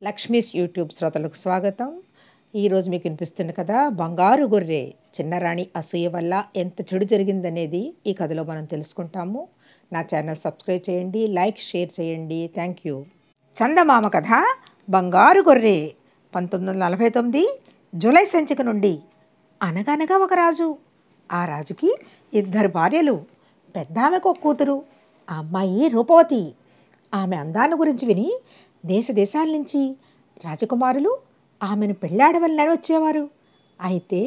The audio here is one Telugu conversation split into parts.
లక్ష్మీస్ యూట్యూబ్ శ్రోతలకు స్వాగతం. ఈరోజు మీకు వినిపిస్తున్న కథ బంగారు గొర్రె. చిన్నరాణి అసూయ వల్ల ఎంత చెడు జరిగిందనేది ఈ కథలో మనం తెలుసుకుంటాము. నా ఛానల్ సబ్స్క్రైబ్ చేయండి, లైక్, షేర్ చేయండి. Thank you. చందమామ కథ బంగారు గొర్రె. 1949 జూలై సంచిక నుండి. అనగనగా ఒక రాజు. ఆ రాజుకి 2 భార్యలు. పెద్దామెకు ఒక కూతురు. ఆ అమ్మాయి రూపవతి. ఆమె అందాన్ని గురించి విని దేశ దేశాల నుంచి రాజకుమారులు ఆమెను పెళ్ళాడవలనని వచ్చేవారు. అయితే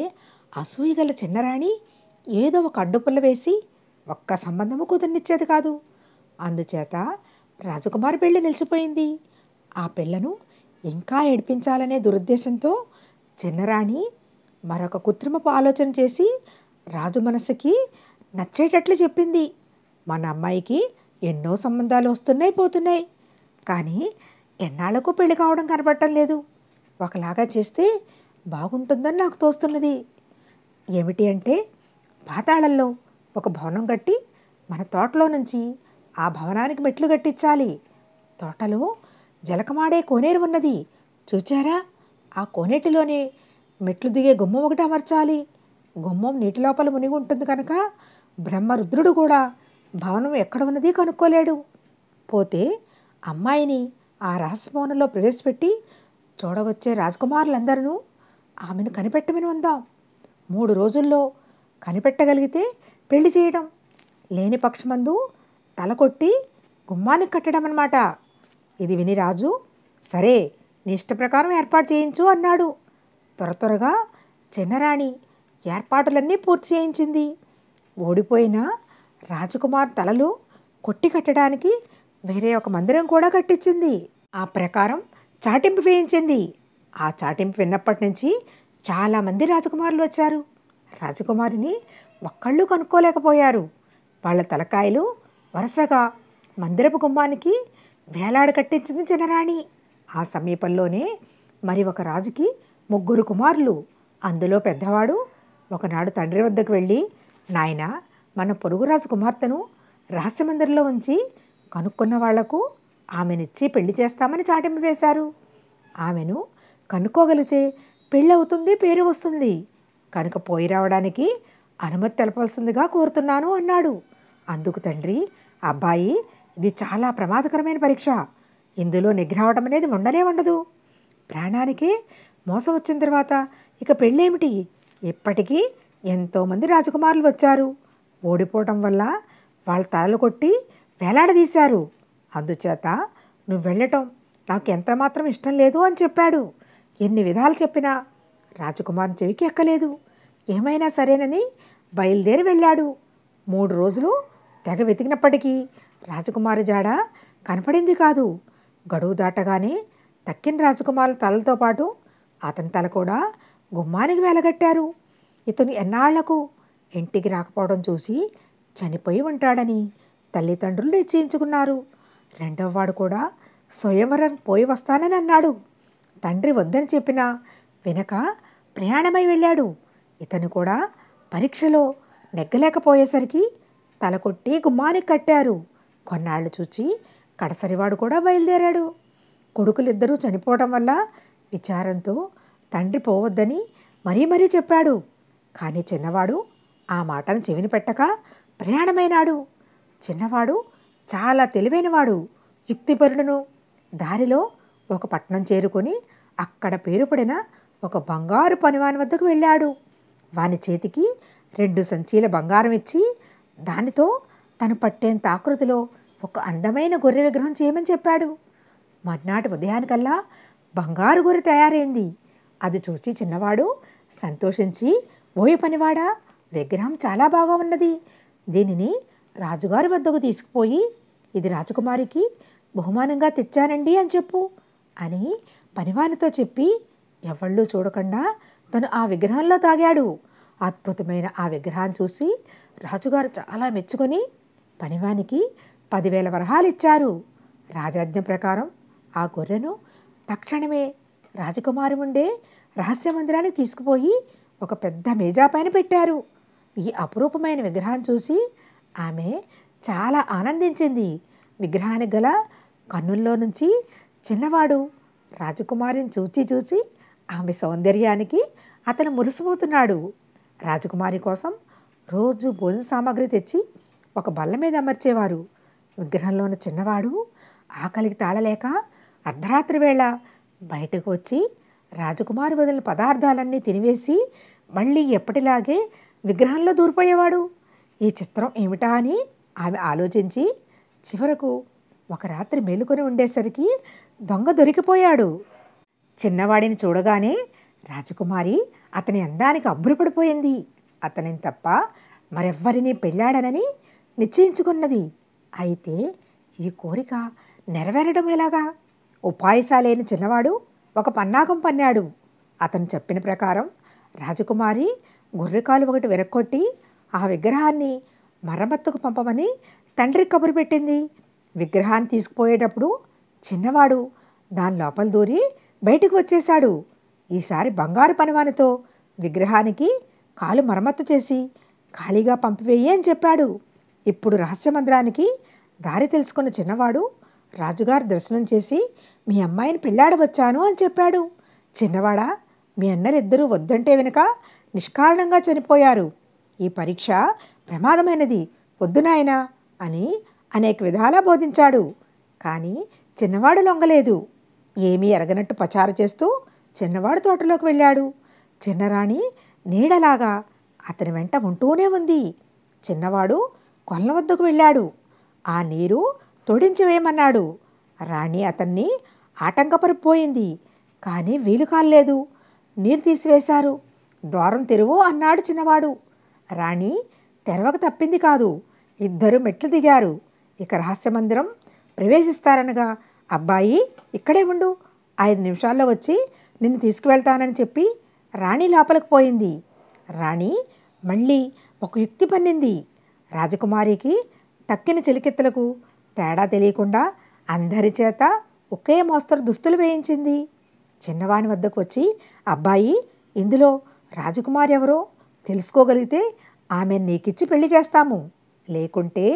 అసూయగల చిన్నరాణి ఏదో ఒక అడ్డుపుల్ల వేసి ఒక్క సంబంధము కుదిరినిచ్చేది కాదు. అందుచేత రాజకుమారి పెళ్ళి నిలిచిపోయింది. ఆ పిల్లను ఇంకా ఏడిపించాలనే దురుద్దేశంతో చిన్నరాణి మరొక కృత్రిమపు ఆలోచన చేసి రాజు మనసుకి నచ్చేటట్లు చెప్పింది. మన అమ్మాయికి ఎన్నో సంబంధాలు వస్తున్నాయి పోతున్నాయి, కానీ ఎన్నాళ్లకు పెళ్లి కావడం కనబడటం లేదు. ఒకలాగా చేస్తే బాగుంటుందని నాకు తోస్తున్నది. ఏమిటి అంటే, పాతాళంలో ఒక భవనం కట్టి మన తోటలో నుంచి ఆ భవనానికి మెట్లు కట్టించాలి. తోటలో జలకమాడే కోనేరు ఉన్నది, చూచారా? ఆ కోనేటిలోనే మెట్లు దిగే గుమ్మం ఒకటి అమర్చాలి. గుమ్మం నీటి లోపల మునిగి ఉంటుంది కనుక బ్రహ్మరుద్రుడు కూడా భవనం ఎక్కడ ఉన్నది కనుక్కోలేడు. పోతే అమ్మాయిని ఆ రహస్యభవనంలో ప్రవేశపెట్టి చూడవచ్చే రాజకుమారులందరూ ఆమెను కనిపెట్టమని ఉందాం. 3 రోజుల్లో కనిపెట్టగలిగితే పెళ్లి చేయడం, లేని పక్షమందు తల కొట్టి గుమ్మానికి కట్టడం అన్నమాట. ఇది విని రాజు, సరే, నీ ఇష్ట ప్రకారం ఏర్పాటు చేయించు అన్నాడు. త్వరగా చిన్నరాణి ఏర్పాటులన్నీ పూర్తి చేయించింది. ఓడిపోయిన రాజకుమార్ తలలు కొట్టి కట్టడానికి వేరే ఒక మందిరం కూడా కట్టించింది. ఆ ప్రకారం చాటింపు వేయించింది. ఆ చాటింపు విన్నప్పటి నుంచి చాలామంది రాజకుమారులు వచ్చారు. రాజకుమారిని ఒక్కళ్ళు కనుక్కోలేకపోయారు. వాళ్ళ తలకాయలు వరుసగా మందిరపు గుమ్మానికి వేలాడ కట్టించింది చిన్నరాణి. ఆ సమీపంలోనే మరి ఒక రాజుకి 3 కుమారులు. అందులో పెద్దవాడు ఒకనాడు తండ్రి వద్దకు వెళ్ళి, నాయనా, మన పొరుగు రాజు కుమార్తెను రహస్యమందిరంలో ఉంచి కనుక్కున్న వాళ్లకు ఆమెనిచ్చి పెళ్లి చేస్తామని చాటింపు వేశారు. ఆమెను కనుక్కోగలిగితే పెళ్ళి అవుతుంది, పేరు వస్తుంది కనుక పోయి రావడానికి అనుమతి తెలపాల్సిందిగా కోరుతున్నాను అన్నాడు. అందుకు తండ్రి, అబ్బాయి, ఇది చాలా ప్రమాదకరమైన పరీక్ష. ఇందులో నిగ్రహవడం అనేది ఉండనే ఉండదు. ప్రాణానికే మోసం వచ్చిన తర్వాత ఇక పెళ్ళేమిటి? ఇప్పటికీ ఎంతోమంది రాజకుమారులు వచ్చారు. ఓడిపోవటం వల్ల వాళ్ళ తలలు కొట్టి వేలాడదీశారు. అందుచేత నువ్వు వెళ్ళటం నాకు ఎంతమాత్రం ఇష్టం లేదు అని చెప్పాడు. ఎన్ని విధాలు చెప్పినా రాజకుమారుని చెవికి ఎక్కలేదు. ఏమైనా సరేనని బయలుదేరి వెళ్ళాడు. 3 రోజులు తెగ వెతికినప్పటికీ రాజకుమారి జాడ కనపడింది కాదు. గడువు దాటగానే తక్కిన రాజకుమారుల తలలతో పాటు అతని తల కూడా గుమ్మానికి వేలగట్టారు. ఇతను ఎన్నాళ్లకు ఇంటికి రాకపోవడం చూసి చనిపోయి ఉంటాడని తల్లిదండ్రులు నిశ్చయించుకున్నారు. రెండవవాడు కూడా స్వయంవరం పోయి వస్తానని అన్నాడు. తండ్రి వద్దని చెప్పినా వెనక ప్రయాణమై వెళ్ళాడు. ఇతను కూడా పరీక్షలో నెగ్గలేకపోయేసరికి తల కొట్టి గుమ్మానికి కట్టారు. కొన్నాళ్ళు చూచి కడసరివాడు కూడా బయలుదేరాడు. కొడుకులిద్దరూ చనిపోవడం వల్ల విచారంతో తండ్రి పోవద్దని మరీ చెప్పాడు. కానీ చిన్నవాడు ఆ మాటను చెవిని పెట్టక ప్రయాణమైనాడు. చిన్నవాడు చాలా తెలివైనవాడు, యుక్తిపరుడును. దారిలో ఒక పట్టణం చేరుకొని అక్కడ పేరుపడిన ఒక బంగారు పనివాని వద్దకు వెళ్ళాడు. వాని చేతికి 2 సంచీల బంగారం ఇచ్చి దానితో తను పట్టేంత ఆకృతిలో ఒక అందమైన గొర్రె విగ్రహం చేయమని చెప్పాడు. మర్నాటి ఉదయానికల్లా బంగారు గొర్రె తయారైంది. అది చూసి చిన్నవాడు సంతోషించి, ఓయి పనివాడా, విగ్రహం చాలా బాగా ఉన్నది. దీనిని రాజుగారి వద్దకు తీసుకుపోయి ఇది రాజకుమారికి బహుమానంగా తెచ్చానండి అని చెప్పు అని పనివానితో చెప్పి ఎవళ్ళూ చూడకుండా తను ఆ విగ్రహంలో తాగాడు. అద్భుతమైన ఆ విగ్రహాన్ని చూసి రాజుగారు చాలా మెచ్చుకొని పనివానికి 10,000 వరహాలు ఇచ్చారు. రాజాజ్ఞ ప్రకారం ఆ గొర్రెను తక్షణమే రాజకుమారి ఉండే రహస్య మందిరానికి తీసుకుపోయి ఒక పెద్ద మేజా పైన పెట్టారు. ఈ అపురూపమైన విగ్రహాన్ని చూసి ఆమె చాలా ఆనందించింది. విగ్రహానికి గల కన్నుల్లో నుంచి చిన్నవాడు రాజకుమారిని చూచి చూచి ఆమె సౌందర్యానికి అతను మురిసిపోతున్నాడు. రాజకుమారి కోసం రోజు భోజన సామాగ్రి తెచ్చి ఒక బల్ల మీద అమర్చేవారు. విగ్రహంలోని చిన్నవాడు ఆకలికి తాళలేక అర్ధరాత్రి వేళ బయటకు వచ్చి రాజకుమారి వదిలిన పదార్థాలన్నీ తినివేసి మళ్ళీ ఎప్పటిలాగే విగ్రహంలో దూరిపోయేవాడు. ఈ చిత్రం ఏమిటా అని ఆమె ఆలోచించి చివరకు ఒక రాత్రి మేలుకొని ఉండేసరికి దొంగ దొరికిపోయాడు. చిన్నవాడిని చూడగానే రాజకుమారి అతని అందానికి అబ్బురపడిపోయింది. అతనిని తప్ప మరెవ్వరినీ పెళ్ళాడనని నిశ్చయించుకున్నది. అయితే ఈ కోరిక నెరవేరడం ఎలాగా? ఉపాయశాలైన చిన్నవాడు ఒక పన్నాగం పన్నాడు. అతను చెప్పిన ప్రకారం రాజకుమారి గొర్రెకాలు ఒకటి విరక్కొట్టి ఆ విగ్రహాన్ని మరమ్మత్తుకు పంపమని తండ్రికి కబురు పెట్టింది. విగ్రహాన్ని తీసుకుపోయేటప్పుడు చిన్నవాడు దాని లోపల దూరి బయటకు వచ్చేశాడు. ఈసారి బంగారు పనివానితో విగ్రహానికి కాలు మరమ్మత్తు చేసి ఖాళీగా పంపివేయి అని చెప్పాడు. ఇప్పుడు రహస్యమందిరానికి దారి తెలుసుకున్న చిన్నవాడు రాజుగారు దర్శనం చేసి మీ అమ్మాయిని పెళ్ళాడవచ్చాను అని చెప్పాడు. చిన్నవాడా, మీ అన్నలిద్దరూ వద్దంటే వెనుక నిష్కారణంగా చనిపోయారు. ఈ పరీక్ష ప్రమాదమైనది, వద్దు నాయనా అని అనేక విధాలా బోధించాడు. కానీ చిన్నవాడు లొంగలేదు. ఏమీ ఎరగనట్టు పచారు చేస్తూ చిన్నవాడు తోటలోకి వెళ్ళాడు. చిన్నరాణి నీడలాగా అతని వెంట ఉంటూనే ఉంది. చిన్నవాడు కొలను వద్దకు వెళ్ళాడు. ఆ నీరు తోడించి వేయమన్నాడు. రాణి అతన్ని ఆటంకపరిపోయింది. కానీ వీలు కాలేదు. నీరు తీసివేశారు. ద్వారం తెరువు అన్నాడు చిన్నవాడు. రాణి తెరవక తప్పింది కాదు. ఇద్దరు మెట్లు దిగారు. ఇక రహస్యమందిరం ప్రవేశిస్తారనగా అబ్బాయి ఇక్కడే ఉండు, 5 నిమిషాల్లో వచ్చి నిన్ను తీసుకువెళ్తానని చెప్పి రాణి లోపలికి పోయింది. రాణి మళ్ళీ ఒక యుక్తి పన్నింది. రాజకుమారికి తక్కిన చెలికెత్తలకు తేడా తెలియకుండా అందరి చేత ఒకే మోస్తరు దుస్తులు వేయించింది. చిన్నవాని వద్దకు వచ్చి అబ్బాయి ఇందులో రాజకుమారి ఎవరో తెలుసుకోగలిగితే ఆమెను నీకిచ్చి పెళ్లి చేస్తాము, లేకుంటే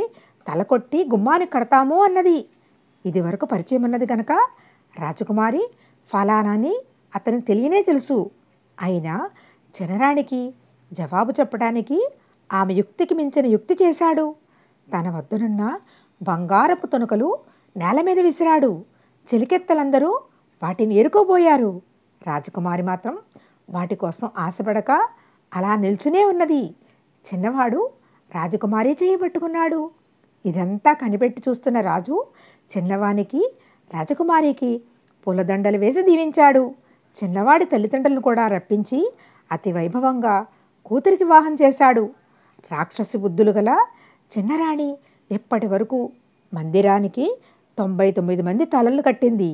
తలకొట్టి గుమ్మానికి కడతాము అన్నది. ఇదివరకు పరిచయం ఉన్నది కనుక రాజకుమారి ఫలానాని అతనికి తెలియనే తెలుసు. అయినా చిన్నరాణికి జవాబు చెప్పడానికి ఆమె యుక్తికి మించిన యుక్తి చేశాడు. తన వద్దనున్న బంగారపు తునకలు నేల మీద విసిరాడు. చెలికెత్తలందరూ వాటిని ఏరుకోబోయారు. రాజకుమారి మాత్రం వాటి కోసం ఆశపడక అలా నిల్చునే ఉన్నది. చిన్నవాడు రాజకుమారి చేయబట్టుకున్నాడు. ఇదంతా కనిపెట్టి చూస్తున్న రాజు చిన్నవానికి రాజకుమారికి పూలదండలు వేసి దీవించాడు. చిన్నవాడి తల్లిదండ్రులను కూడా రప్పించి అతి వైభవంగా కూతురికి వివాహం చేశాడు. రాక్షసి బుద్ధులు గల చిన్నరాణి ఇప్పటి వరకు మందిరానికి 99 మంది తలలు కట్టింది.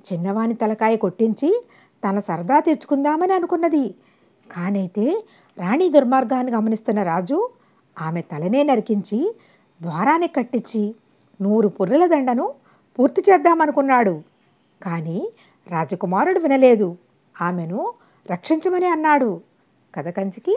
చిన్నవాని తలకాయ కొట్టించి తన సరదా తీర్చుకుందామని అనుకున్నది. కానైతే రాణి దుర్మార్గాన్ని గమనిస్తున్న రాజు ఆమె తలనే నరికించి ద్వారానికి కట్టించి 100 పుర్రెల దండను పూర్తి చేద్దామనుకున్నాడు. కానీ రాజకుమారుడు వినలేదు. ఆమెను రక్షించమని అన్నాడు. కథ కంచికి